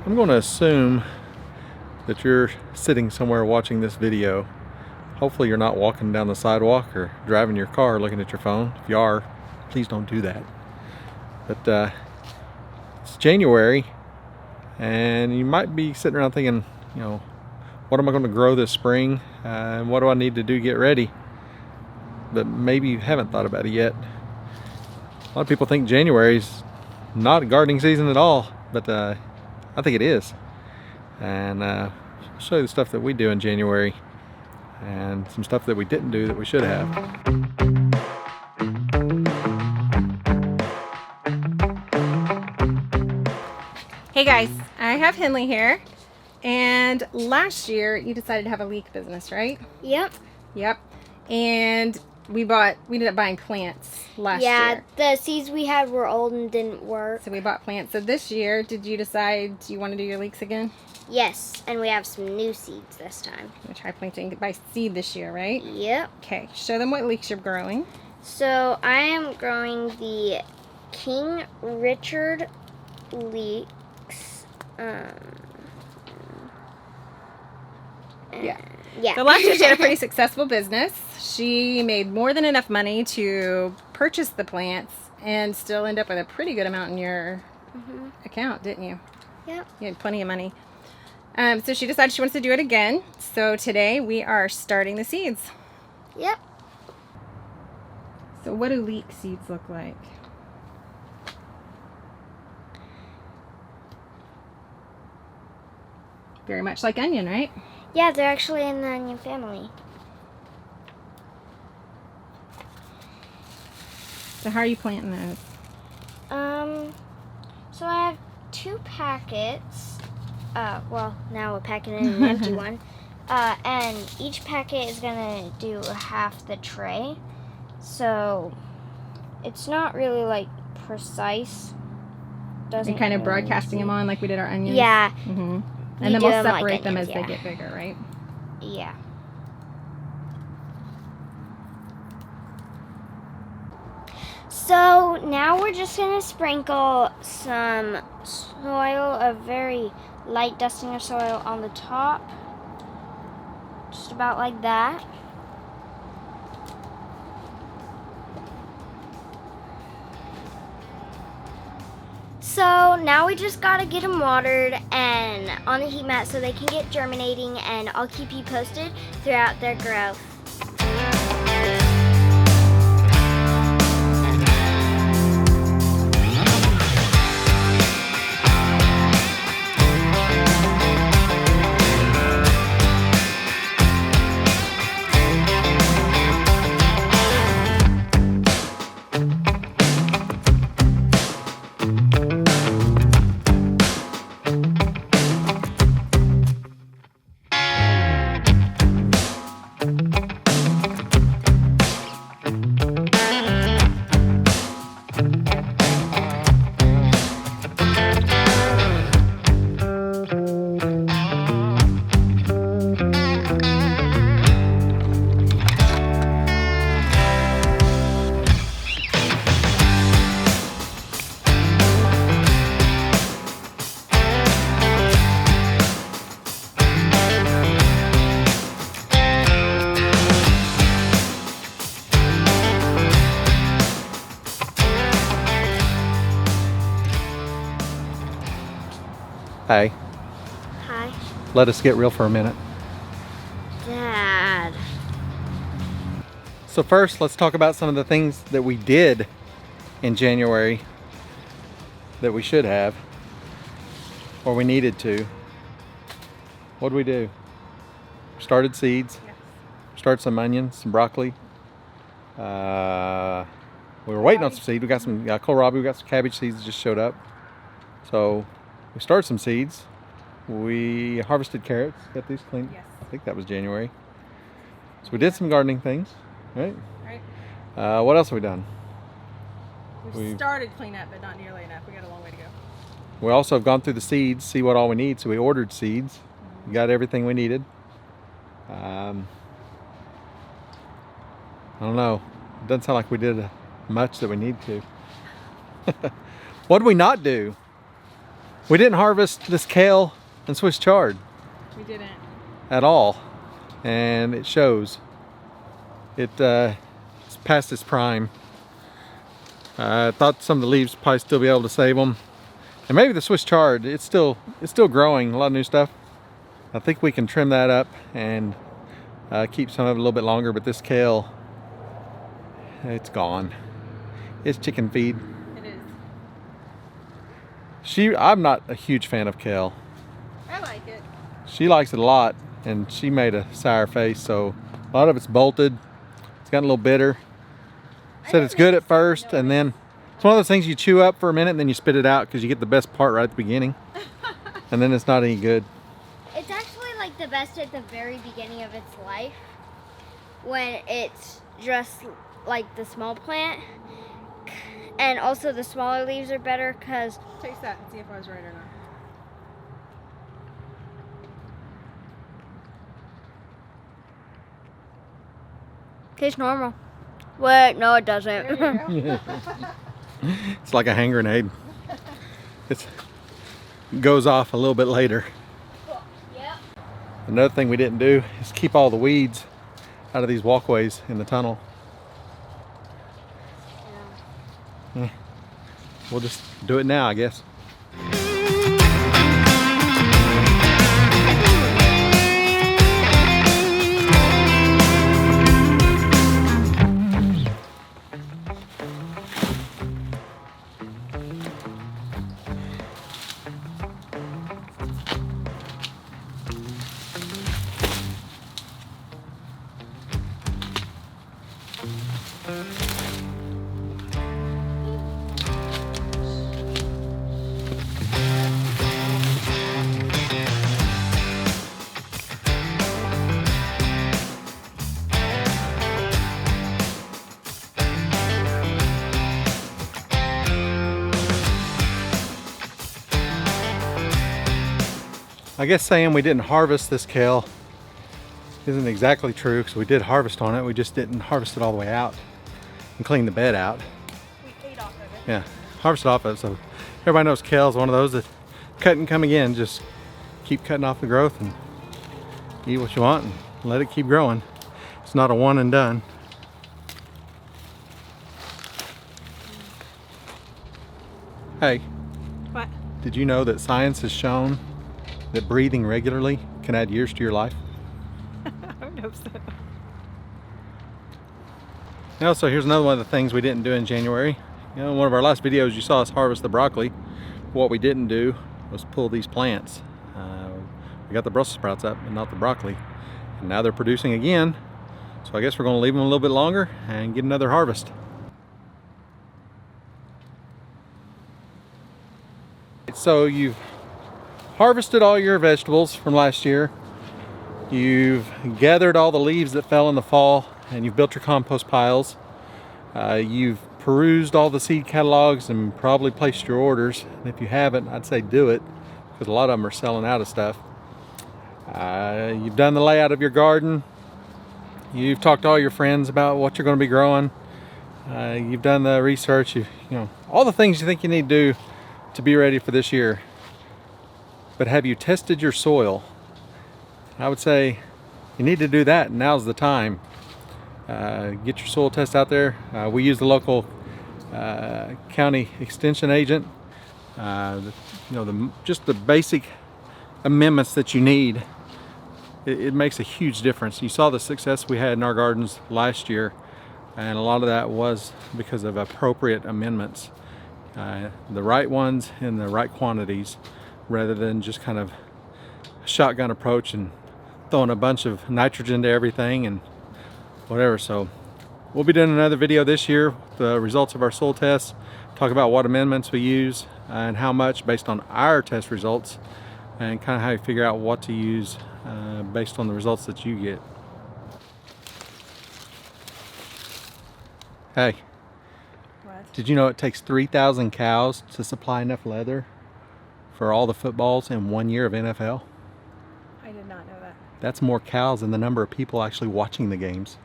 I'm going to assume that you're sitting somewhere watching this video. Hopefully you're not walking down the sidewalk or driving your car looking at your phone. If you are, please don't do that. But it's January, and you might be sitting around thinking, what am I going to grow this spring? And what do I need to do to get ready? But maybe you haven't thought about it yet. A lot of people think January's not a gardening season at all, but I think it is. And I'll show you the stuff that we do in January and some stuff that we didn't do that we should have. Hey guys, I have Henley here, and last year you decided to have a leek business, right? Yep. And we ended up buying plants last year. Yeah, the seeds we had were old and didn't work. So we bought plants. So this year, did you decide you want to do your leeks again? Yes, and we have some new seeds this time. I'm going to try planting by seed this year, right? Yep. Okay, show them what leeks you're growing. So I am growing the King Richard leeks. Yeah. Yeah. So last year she had a pretty successful business. She made more than enough money to purchase the plants and still end up with a pretty good amount in your account, didn't you? Yep. You had plenty of money. So she decided she wants to do it again. So today we are starting the seeds. Yep. So what do leek seeds look like? Very much like onion, right? Yeah, they're actually in the onion family. So how are you planting those? So I have 2 packets. Well, now a packet and an empty one. And each packet is gonna do half the tray. So it's not really like precise. And kind of broadcasting them on like we did our onions? Yeah. Mm-hmm. And then we'll separate them as they get bigger, right? Yeah. So now we're just going to sprinkle some soil, a very light dusting of soil on the top. Just about like that. So now we just gotta get them watered and on the heat mat so they can get germinating, and I'll keep you posted throughout their growth. Hey, Hi. let us get real for a minute. Dad. So first, let's talk about some of the things that we did in January that we should have, or we needed to. What did we do? Started seeds. Yes. Started some onions, some broccoli. We were waiting on some seeds. We got some kohlrabi. We got some cabbage seeds that just showed up. So we started some seeds. We harvested carrots. Got these cleaned. Yes. I think that was January. So we did some gardening things, right? Right. What else have we done? We've started cleanup, but not nearly enough. We got a long way to go. We also have gone through the seeds, see what all we need. So we ordered seeds. We got everything we needed. I don't know. It doesn't sound like we did much that we need to. What did we not do? We didn't harvest this kale and Swiss chard We didn't. at all, and it shows. It's past its prime. I thought some of the leaves probably still be able to save them, and maybe the Swiss chard. It's still growing. A lot of new stuff. I think we can trim that up and keep some of it a little bit longer. But this kale, it's gone. It's chicken feed. It is. I'm not a huge fan of kale. I like it. She likes it a lot, and she made a sour face, so a lot of it's bolted. It's gotten a little bitter. Said it's good at first, and then it's one of those things you chew up for a minute and then you spit it out because you get the best part right at the beginning, and then it's not any good. It's actually like the best at the very beginning of its life, when it's just like the small plant, and also the smaller leaves are better because Taste that and see if I was right or not. tastes normal. Wait, no, it doesn't. There you go. It's like a hand grenade. It goes off a little bit later. Yep. Another thing we didn't do is keep all the weeds out of these walkways in the tunnel. Yeah. We'll just do it now, I guess. I guess saying we didn't harvest this kale isn't exactly true, because we did harvest on it. We just didn't harvest it all the way out and clean the bed out. We ate off of it. Yeah, harvest off of it. So everybody knows kale is one of those that cut and come again. Just keep cutting off the growth and eat what you want and let it keep growing. It's not a one and done. Hey, What? did you know that science has shown that breathing regularly can add years to your life? I would hope so. So here's another one of the things we didn't do in January. In one of our last videos you saw us harvest the broccoli. What we didn't do was pull these plants. We got the Brussels sprouts up and not the broccoli. And now they're producing again. So I guess we're going to leave them a little bit longer and get another harvest. So you've harvested all your vegetables from last year. You've gathered all the leaves that fell in the fall, and you've built your compost piles. You've perused all the seed catalogs and probably placed your orders. And if you haven't, I'd say do it, because a lot of them are selling out of stuff. You've done the layout of your garden. You've talked to all your friends about what you're going to be growing. You've done the research. You know, all the things you think you need to do to be ready for this year. But have you tested your soil? I would say you need to do that. Now's the time. Get your soil test out there. We use the local county extension agent. Just the basic amendments that you need. It makes a huge difference. You saw the success we had in our gardens last year, and a lot of that was because of appropriate amendments. The right ones in the right quantities, rather than just kind of a shotgun approach and throwing a bunch of nitrogen to everything and whatever. So we'll be doing another video this year with the results of our soil tests, talk about what amendments we use and how much based on our test results, and kind of how you figure out what to use based on the results that you get. Hey, What? did you know it takes 3,000 cows to supply enough leather for all the footballs in 1 year of NFL? I did not know that. That's more cows than the number of people actually watching the games.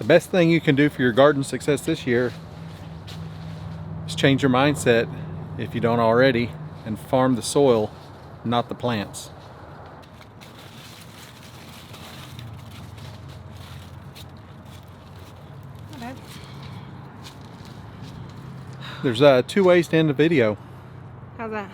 The best thing you can do for your garden success this year is change your mindset, if you don't already, and farm the soil, not the plants. Not bad. There's 2 ways to end the video. How's that?